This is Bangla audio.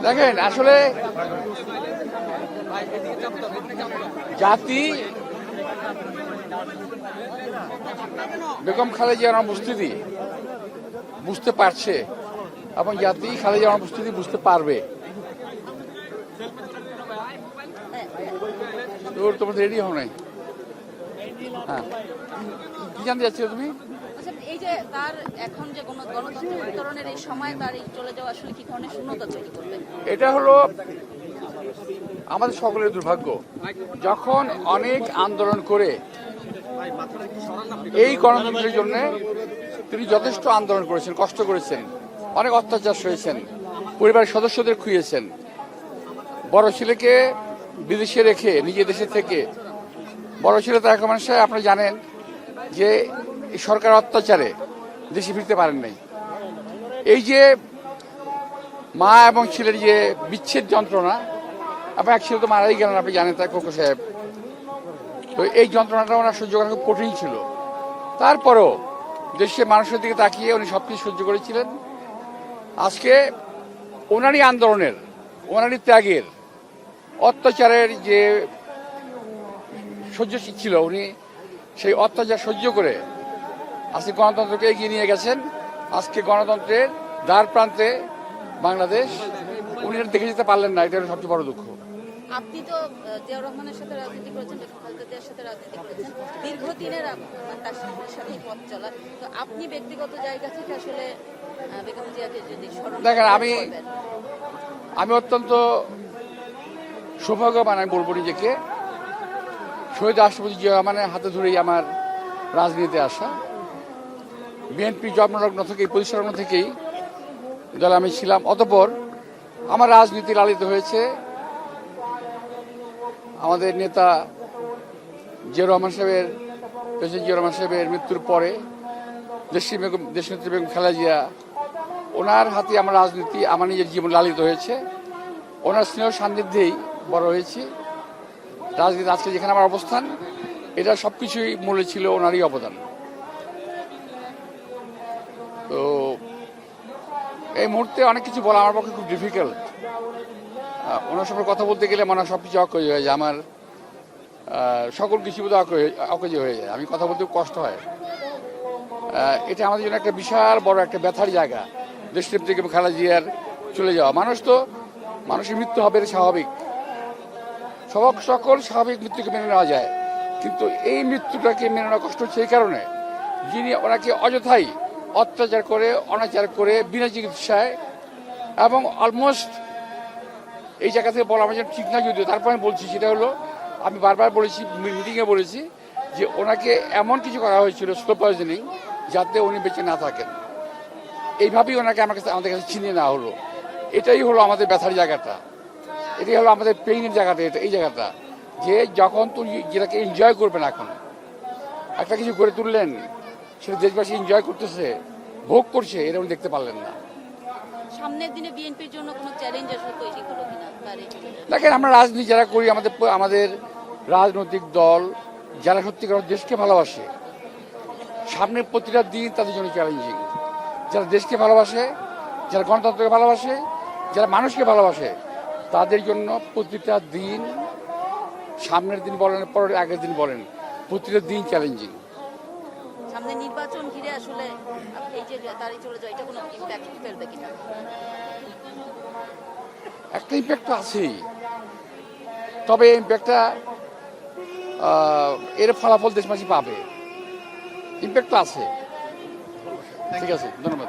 দেখেন আসলে জাতি বেগম খালেদা জিয়ার উপস্থিতি বুঝতে পারছে এবং জাতি খালেদা জিয়ার উপস্থিতি বুঝতে পারবে। তোর তোমার রেডি হও নাই? হ্যাঁ, কি জানতে চাচ্ছিল তুমি? এই যে তার এখন যে গণতন্ত্র বিতরণের এই সময় তার এই চলে যাওয়া আসলে কি ধরনের শূন্যতা তৈরি করবে? এটা হলো আমাদের সকলের দুর্ভাগ্য। যখন অনেক আন্দোলন করে এই গণতন্ত্রের জন্য তিনি যথেষ্ট আন্দোলন করেছেন, কষ্ট করেছেন, অনেক অত্যাচার সয়েছেন, পরিবারের সদস্যদের খুইয়েছেন, বড় ছেলেকে বিদেশে রেখে নিজের দেশে থেকে বড় ছেলে তারেক রহমান সাহেব আপনারা জানেন যে সরকার অত্যাচারে দেশে ফিরতে পারেন নাই। এই যে মা এবং ছেলের যে বিচ্ছেদ যন্ত্রণা, আপনার এক ছেলে তো মারাই গেলেন, আপনি জানেন তাই কোকো সাহেব। তো এই যন্ত্রণাটা ওনার সহ্য করা খুব কঠিন ছিল। তারপরও দেশের মানুষের দিকে তাকিয়ে উনি সবকিছু সহ্য করেছিলেন। আজকে ওনারই আন্দোলনের, ওনারই ত্যাগের, অত্যাচারের যে সহ্য ছিল, উনি সেই অত্যাচার সহ্য করে আজকে গণতন্ত্রকে এগিয়ে নিয়ে গেছেন। আজকে গণতন্ত্রের দ্বার প্রান্তে বাংলাদেশ, উনি দেখে যেতে পারলেন না, এটা সবচেয়ে বড় দুঃখ। আপনি তো জিয়াউর রহমানের সাথে রাজনীতি করেছেন, খালেদা জিয়ার সাথে রাজনীতি করেছেন, দীর্ঘদিনের তার সাথে পথ চলা। তো আপনি ব্যক্তিগত জায়গা থেকে আসলে বেগম জিয়াকে যদি স্মরণ দেখেন, আমি অত্যন্ত সৌভাগ্যবান আমি বলবো নিজেকে। শহীদ রাষ্ট্রপতি জিয়া রহমানের হাতে ধরেই আমার রাজনীতিতে আসা। বিএনপি জন্মলগ্ন থেকেই, প্রতিষ্ঠালগ্ন থেকেই দলে আমি ছিলাম। অতঃপর আমার রাজনীতি লালিত হয়েছে আমাদের নেতা জিয়া রহমান সাহেবের, প্রেসিডেন্ট জিয়া রহমান সাহেবের মৃত্যুর পরে দেশনেত্রী বেগম খালেদা জিয়া, ওনার হাতে আমার রাজনীতি, আমার নিজের জীবন লালিত হয়েছে। ওনার স্নেহ সান্নিধ্যেই বড় হয়েছি। রাজনীতি আজকে যেখানে আমার অবস্থান, এটা সবকিছুই মূলে ছিল ওনারই অবদান। তো এই মুহূর্তে অনেক কিছু বলা আমার পক্ষে খুব ডিফিকাল্ট। ওনার সঙ্গে কথা বলতে গেলে মনে হয় সবকিছু অকেজ হয়ে যায়, আমার সকল কিছু বোধ অকেজ হয়ে যায়, আমি কথা বলতে কষ্ট হয়। এটা আমাদের জন্য একটা বিশাল বড় একটা ব্যথার জায়গা, দেশনেত্রী বেগম খালেদা জিয়ার চলে যাওয়া। মানুষের মৃত্যু হবে, এটা স্বাভাবিক, সকল স্বাভাবিক মৃত্যুকে মেনে নেওয়া যায়, কিন্তু এই মৃত্যুটাকে মেনে নেওয়া কষ্ট হচ্ছে এই কারণে, যিনি ওনাকে অযথাই অত্যাচার করে, অনাচার করে, বিনা চিকিৎসায়, এবং অলমোস্ট এই জায়গা থেকে বলা আমার জন্য ঠিক না, যদিও তারপর আমি বলছি, সেটা হলো আমি বারবার বলেছি, মিটিংয়ে বলেছি যে ওনাকে এমন কিছু করা হয়েছিল, স্লো পয়জনিং, যাতে উনি বেঁচে না থাকেন। এইভাবেই ওনাকে আমাদের কাছে ছিনিয়ে নেওয়া হলো। এটাই হলো আমাদের ব্যথার জায়গাটা, এটাই হলো আমাদের পেইনের জায়গাটা, এই জায়গাটা, যে যখন তুমি যেটাকে এনজয় করবেন, এখন একটা কিছু করে তুললেন, সেটা দেশবাসী এনজয় করতেছে, ভোগ করছে, এটা উনি দেখতে পারলেন না। সামনের দিনে বিএনপির জন্য কোনো চ্যালেঞ্জ আসলে তৈরি হলো কিনা? দেখেন, আমরা রাজনীতি যারা করি, আমাদের রাজনৈতিক দল যারা সত্যিকার দেশকে ভালোবাসে, সামনের প্রতিটা দিন তাদের জন্য চ্যালেঞ্জিং। যারা দেশকে ভালোবাসে, যারা গণতন্ত্রকে ভালোবাসে, যারা মানুষকে ভালোবাসে, তাদের জন্য প্রতিটা দিন, সামনের দিন বলেন, পরের আগের দিন বলেন, প্রতিটা দিন চ্যালেঞ্জিং। সামনে নির্বাচন ঘিরে আসলে এই যে দাঁড়িয়ে চলে যায়, এটা কোনো ইম্প্যাক্ট ফেলবে কিনা? একটা ইম্প্যাক্ট তো আছেই, তবে ইম্প্যাক্টটা এর ফলাফল দেশবাসী পাবে, ইম্প্যাক্ট তো আছে। ঠিক আছে, ধন্যবাদ।